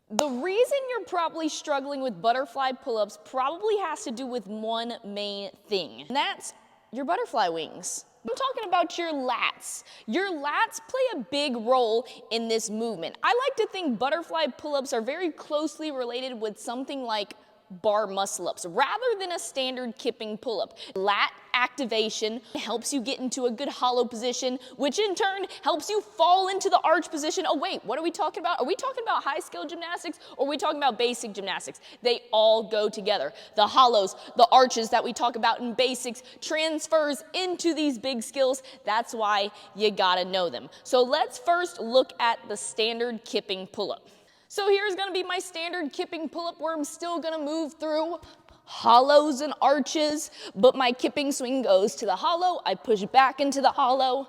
The reason you're probably struggling with butterfly pull-ups probably has to do with one main thing, and that's your butterfly wings. I'm talking about your lats. Your lats play a big role in this movement. I like to think butterfly pull-ups are very closely related with something like bar muscle-ups rather than a standard kipping pull-up. Lat activation helps you get into a good hollow position, which in turn helps you fall into the arch position. Oh wait, what are we talking about? Are we talking about high-skill gymnastics or are we talking about basic gymnastics? They all go together. The hollows, the arches that we talk about in basics transfers into these big skills. That's why you gotta know them. So let's first look at the standard kipping pull-up. So here's gonna be my standard kipping pull-up where I'm still gonna move through hollows and arches, but my kipping swing goes to the hollow, I push back into the hollow,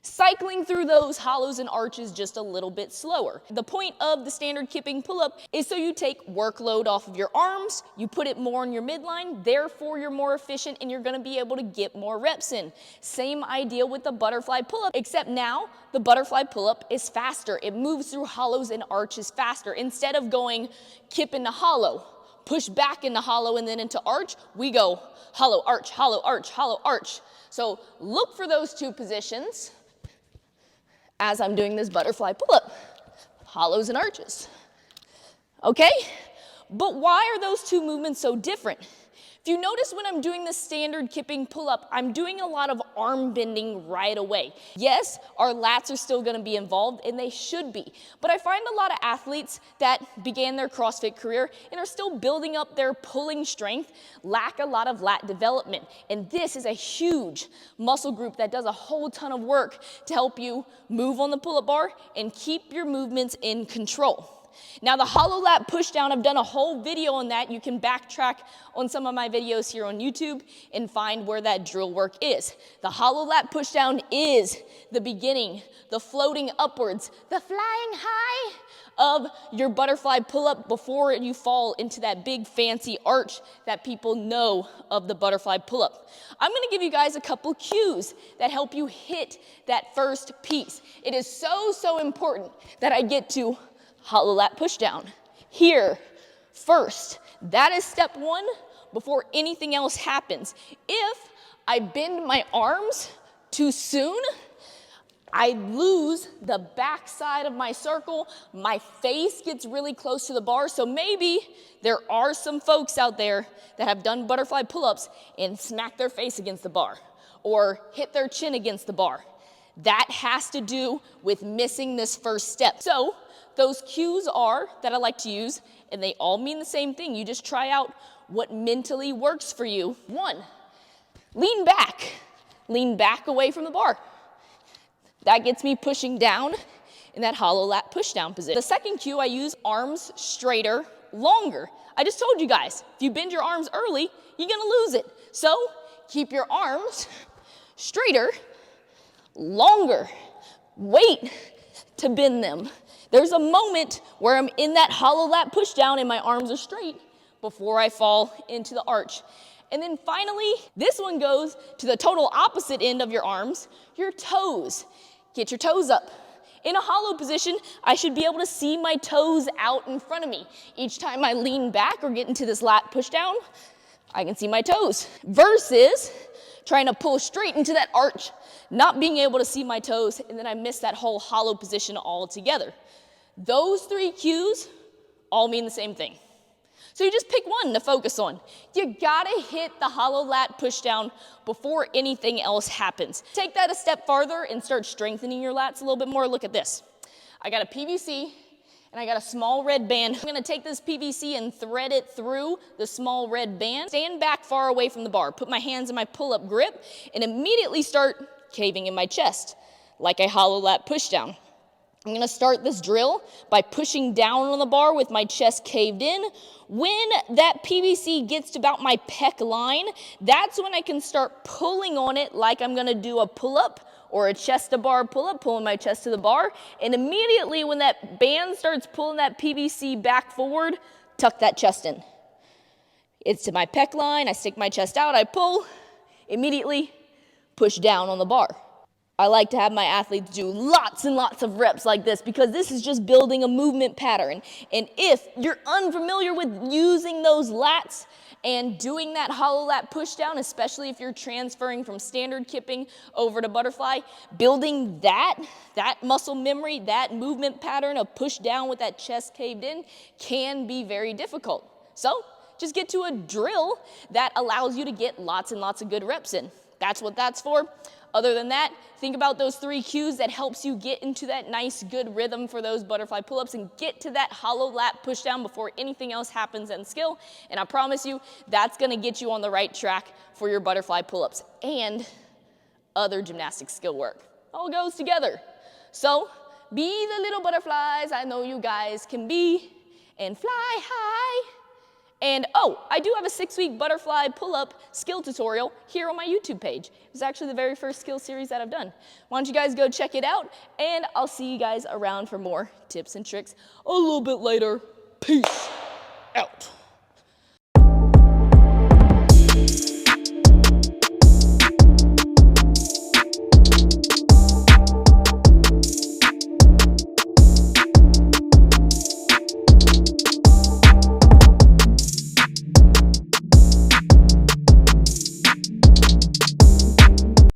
cycling through those hollows and arches just a little bit slower. The point of the standard kipping pull-up is so you take workload off of your arms, you put it more on your midline, therefore you're more efficient and you're gonna be able to get more reps in. Same idea with the butterfly pull-up, except now the butterfly pull-up is faster. It moves through hollows and arches faster. Instead of going kip into hollow, push back into hollow and then into arch, we go hollow, arch, hollow, arch, hollow, arch. So look for those two positions as I'm doing this butterfly pull-up, hollows and arches. Okay? But why are those two movements so different? If you notice when I'm doing the standard kipping pull-up, I'm doing a lot of arm bending right away. Yes, our lats are still gonna be involved, and they should be. But I find a lot of athletes that began their CrossFit career and are still building up their pulling strength, lack a lot of lat development. And this is a huge muscle group that does a whole ton of work to help you move on the pull-up bar and keep your movements in control. Now the hollow lat push down, I've done a whole video on that. You can backtrack on some of my videos here on YouTube and find where that drill work is. The hollow lat push down is the beginning, the floating upwards, the flying high of your butterfly pull-up before you fall into that big fancy arch that people know of the butterfly pull-up. I'm gonna give you guys a couple cues that help you hit that first piece. It is so important that I get to hollow lat push down here first. That is step one before anything else happens. If I bend my arms too soon, I lose the back side of my circle. My face gets really close to the bar. So maybe there are some folks out there that have done butterfly pull-ups and smack their face against the bar or hit their chin against the bar. That has to do with missing this first step. So those cues are that I like to use, and they all mean the same thing. You just try out what mentally works for you. One, lean back away from the bar. That gets me pushing down in that hollow lat push down position. The second cue, I use arms straighter, longer. I just told you guys, if you bend your arms early, you're gonna lose it. So keep your arms straighter, longer. Wait to bend them. There's a moment where I'm in that hollow lat push down and my arms are straight before I fall into the arch. And then finally, this one goes to the total opposite end of your arms, your toes. Get your toes up. In a hollow position, I should be able to see my toes out in front of me. Each time I lean back or get into this lat push down, I can see my toes. Versus trying to pull straight into that arch, not being able to see my toes, and then I miss that whole hollow position altogether. Those three cues all mean the same thing. So you just pick one to focus on. You gotta hit the hollow lat push down before anything else happens. Take that a step farther and start strengthening your lats a little bit more. Look at this. I got a PVC and I got a small red band. I'm gonna take this PVC and thread it through the small red band. Stand back far away from the bar. Put my hands in my pull-up grip and immediately start caving in my chest like a hollow lat push down. I'm gonna start this drill by pushing down on the bar with my chest caved in. When that PVC gets to about my pec line, that's when I can start pulling on it like I'm gonna do a pull-up or a chest to bar pull-up, pulling my chest to the bar. And immediately when that band starts pulling that PVC back forward, tuck that chest in. It's to my pec line, I stick my chest out, I pull, immediately push down on the bar. I like to have my athletes do lots and lots of reps like this because this is just building a movement pattern. And if you're unfamiliar with using those lats and doing that hollow lat push down, especially if you're transferring from standard kipping over to butterfly, building that muscle memory, that movement pattern of push down with that chest caved in can be very difficult. So just get to a drill that allows you to get lots and lots of good reps in. That's what that's for. Other than that, think about those 3 cues that helps you get into that nice, good rhythm for those butterfly pull-ups and get to that hollow lat push down before anything else happens in skill. And I promise you, that's gonna get you on the right track for your butterfly pull-ups and other gymnastic skill work. All goes together. So be the little butterflies I know you guys can be and fly high. And oh, I do have a 6-week butterfly pull-up skill tutorial here on my YouTube page. It was actually the very first skill series that I've done. Why don't you guys go check it out, and I'll see you guys around for more tips and tricks a little bit later. Peace out.